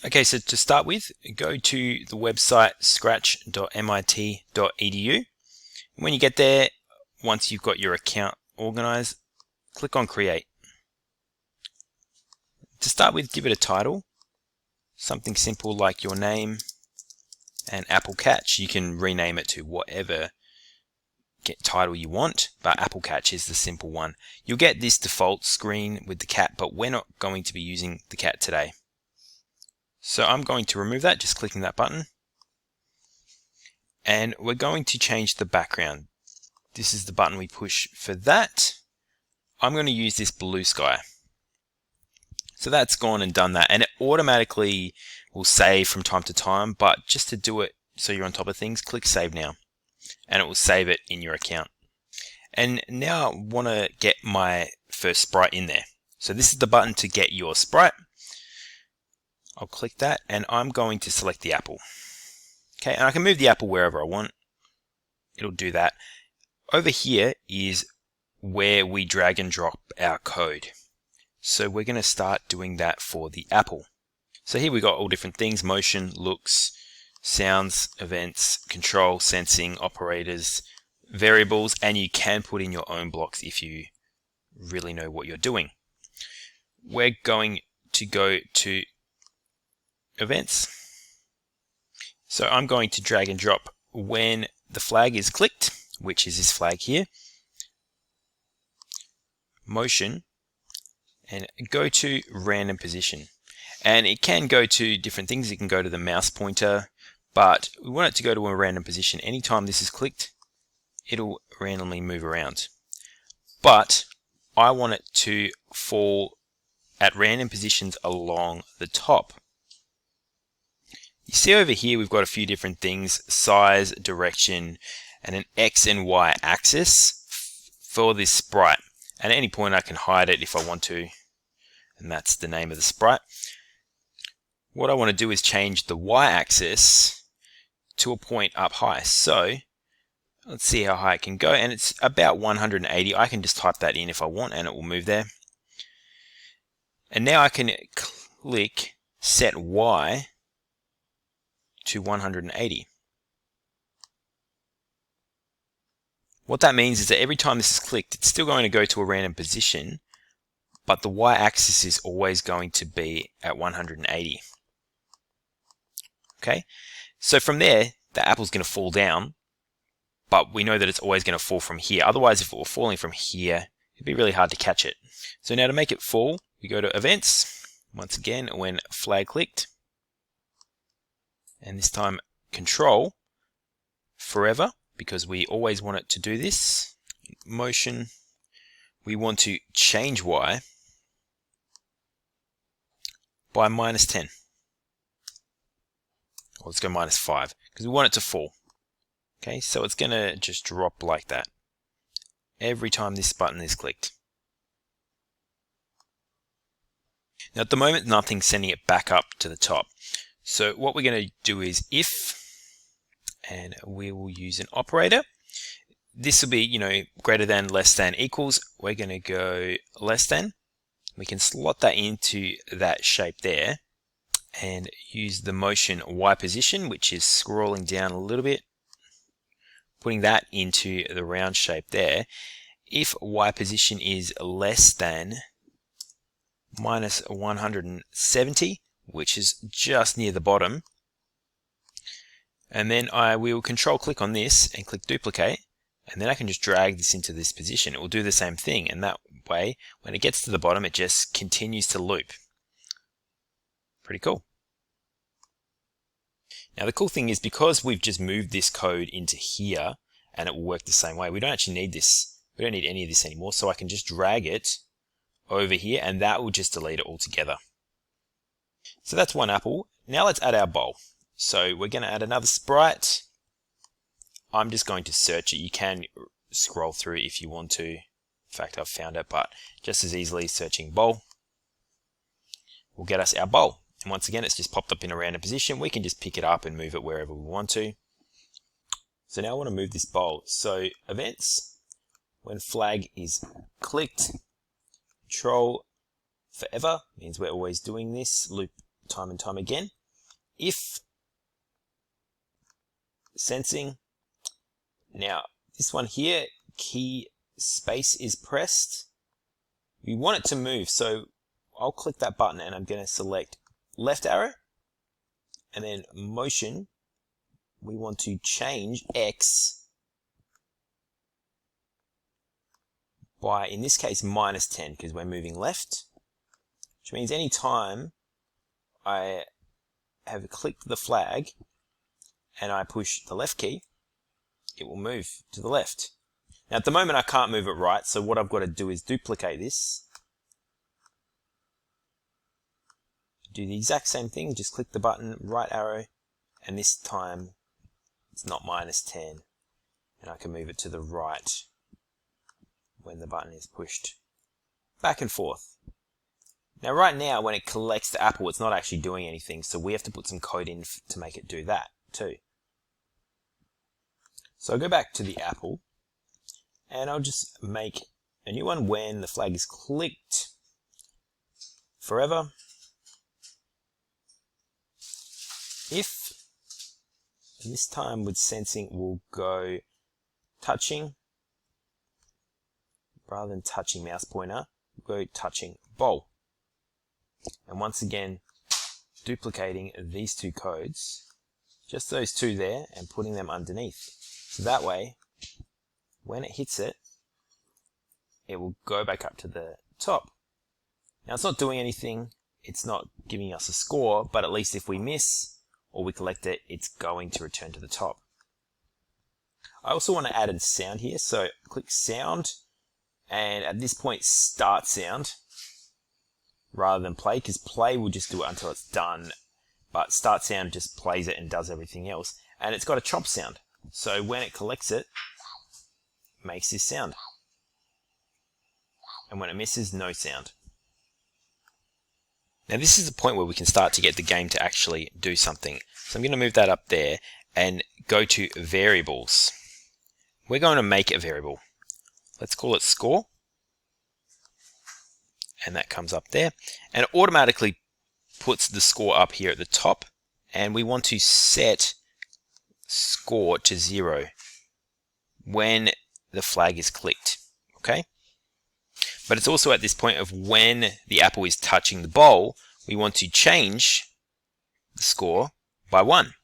Okay, so to start with, go to the website scratch.mit.edu. When you get there, once you've got your account organized, click on Create. To start with, give it a title, something simple like your name and Apple Catch. You can rename it to whatever title you want, but Apple Catch is the simple one. You'll get this default screen with the cat, but we're not going to be using the cat today. So I'm going to remove that, just clicking that button. And we're going to change the background. This is the button we push for that. I'm going to use this blue sky. So that's gone and done that, and it automatically will save from time to time, but just to do it so you're on top of things, click Save Now, and it will save it in your account. And now I want to get my first sprite in there. So this is the button to get your sprite. I'll click that, and I'm going to select the apple. Okay, and I can move the apple wherever I want. It'll do that. Over here is where we drag and drop our code. So we're going to start doing that for the apple. So here we got all different things: motion, looks, sounds, events, control, sensing, operators, variables, and you can put in your own blocks if you really know what you're doing. We're going to go to events. So I'm going to drag and drop when the flag is clicked, which is this flag here, motion, and go to random position. And it can go to different things. It can go to the mouse pointer, but we want it to go to a random position. Anytime this is clicked, it'll randomly move around. But I want it to fall at random positions along the top. You see over here we've got a few different things: size, direction, and an X and Y axis for this sprite. And at any point I can hide it if I want to, and that's the name of the sprite. What I want to do is change the Y axis to a point up high. So let's see how high it can go, and it's about 180. I can just type that in if I want and it will move there. And now I can click Set Y to 180. What that means is that every time this is clicked, it's still going to go to a random position, but the Y-axis is always going to be at 180. Okay, so from there, the apple's going to fall down, but we know that it's always going to fall from here. Otherwise, if it were falling from here, it'd be really hard to catch it. So now to make it fall, we go to Events, once again, when flag clicked, and this time Control forever, because we always want it to do this. Motion, we want to change Y by -10. Or let's go -5, because we want it to fall. Okay, so it's going to just drop like that every time this button is clicked. Now at the moment, nothing's sending it back up to the top. So what we're going to do is if, and we will use an operator. This will be, greater than, less than, equals. We're going to go less than. We can slot that into that shape there and use the motion Y position, which is scrolling down a little bit, putting that into the round shape there. If Y position is less than -170, which is just near the bottom, and then I will control click on this and click duplicate, and then I can just drag this into this position. It will do the same thing, and that way when it gets to the bottom it just continues to loop. Pretty cool. Now the cool thing is, because we've just moved this code into here and it will work the same way, we don't actually need this. We don't need any of this anymore, so I can just drag it over here and that will just delete it altogether. So that's one apple. Now let's add our bowl. So we're going to add another sprite. I'm just going to search it. You can scroll through if you want to. In fact, I've found it, but just as easily searching bowl will get us our bowl. And once again, it's just popped up in a random position. We can just pick it up and move it wherever we want to. So now I want to move this bowl. So events, when flag is clicked, control forever means we're always doing this. Loop time and time again. If sensing, now this one here, key space is pressed. We want it to move, so I'll click that button and I'm going to select left arrow and then motion. We want to change X by, in this case, -10 because we're moving left, which means any time I have clicked the flag and I push the left key, it will move to the left. Now at the moment I can't move it right, so what I've got to do is duplicate this. Do the exact same thing, just click the button, right arrow, and this time it's not -10, and I can move it to the right when the button is pushed. Back and forth. Now right now when it collects the apple, it's not actually doing anything, so we have to put some code in to make it do that too. So I'll go back to the apple, and I'll just make a new one when the flag is clicked forever. If, and this time with sensing we'll go touching, rather than touching mouse pointer, we'll go touching bowl. And once again, duplicating these two codes, just those two there, and putting them underneath. So that way, when it hits it, it will go back up to the top. Now it's not doing anything, it's not giving us a score, but at least if we miss or we collect it, it's going to return to the top. I also want to add a sound here, so click sound, and at this point start sound rather than play, because play will just do it until it's done, but start sound just plays it and does everything else. And it's got a chop sound, so when it collects it, it makes this sound, and when it misses, no sound. Now this is the point where we can start to get the game to actually do something. So I'm going to move that up there and go to variables. We're going to make a variable. Let's call it score. And that comes up there. And it automatically puts the score up here at the top. And we want to set score to 0 when the flag is clicked. Okay? But it's also at this point of when the apple is touching the bowl, we want to change the score by 1.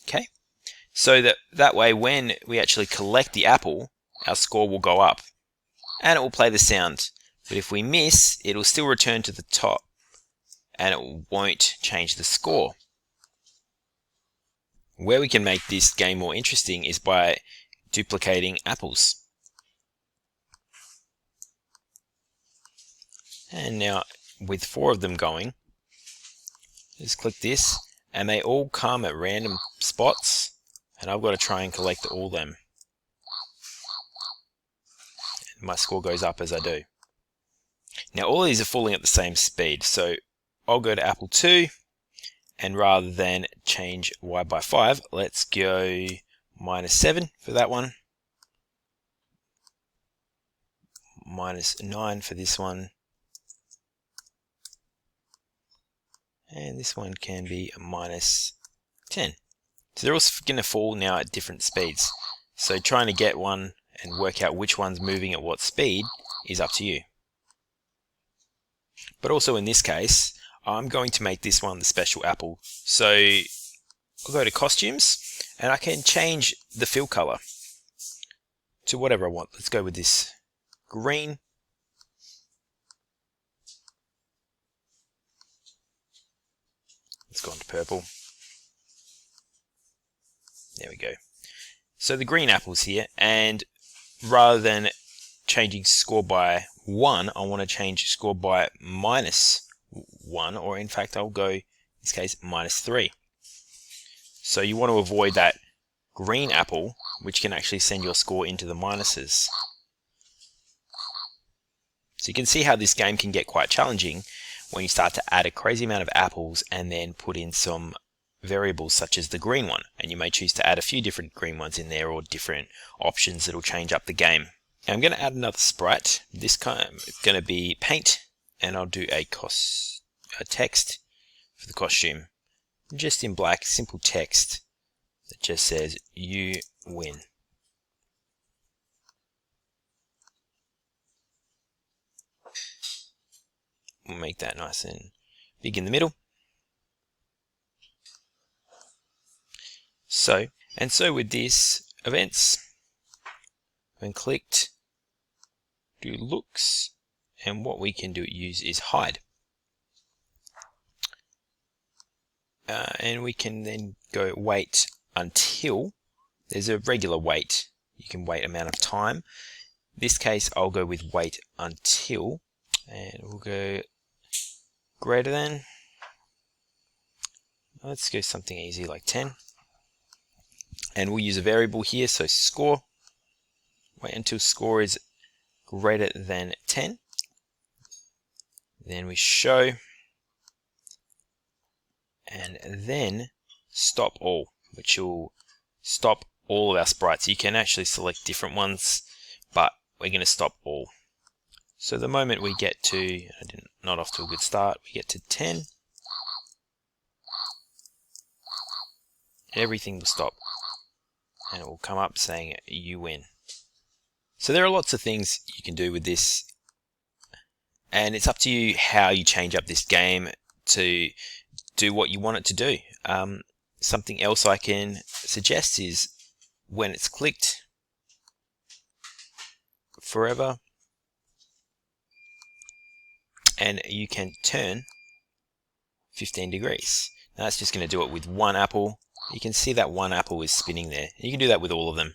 Okay? So that way when we actually collect the apple, our score will go up. And it will play the sound. But if we miss, it will still return to the top. And it won't change the score. Where we can make this game more interesting is by duplicating apples. And now with 4 of them going, just click this and they all come at random spots, and I've got to try and collect all of them. And my score goes up as I do. Now all of these are falling at the same speed, so I'll go to apple 2, and rather than change y by 5, let's go -7 for that one, -9 for this one, and this one can be -10. So they're all going to fall now at different speeds. So trying to get one and work out which one's moving at what speed is up to you. But also in this case, I'm going to make this one the special apple. So I'll go to costumes and I can change the fill color to whatever I want. Let's go with this green. Let's go on to purple. There we go. So the green apple's here, and rather than changing score by 1, I want to change score by -1, or in fact I'll go, in this case, -3. So you want to avoid that green apple, which can actually send your score into the minuses. So you can see how this game can get quite challenging when you start to add a crazy amount of apples and then put in some variables such as the green one, and you may choose to add a few different green ones in there or different options that will change up the game. Now I'm going to add another sprite. This time it's going to be paint, and I'll do a text, for the costume. Just in black, simple text that just says, "You win." We'll make that nice and big in the middle. So with this, events, when clicked, do looks, and what we can use is hide. And we can then go wait until. There's a regular wait. You can wait amount of time. In this case, I'll go with wait until, and we'll go greater than. Let's go something easy like 10. And we'll use a variable here, so score. Wait until score is greater than 10. Then we show, and then stop all, which will stop all of our sprites. You can actually select different ones, but we're going to stop all. So the moment we get to, not off to a good start, we get to 10, everything will stop, and it will come up saying you win. So there are lots of things you can do with this, and it's up to you how you change up this game to do what you want it to do. Something else I can suggest is when it's clicked forever, and you can turn 15 degrees. Now that's just going to do it with one apple. You can see that one apple is spinning there. You can do that with all of them.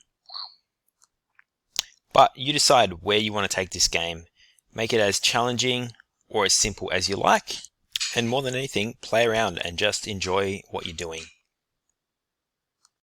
But you decide where you want to take this game. Make it as challenging or as simple as you like. And more than anything, play around and just enjoy what you're doing.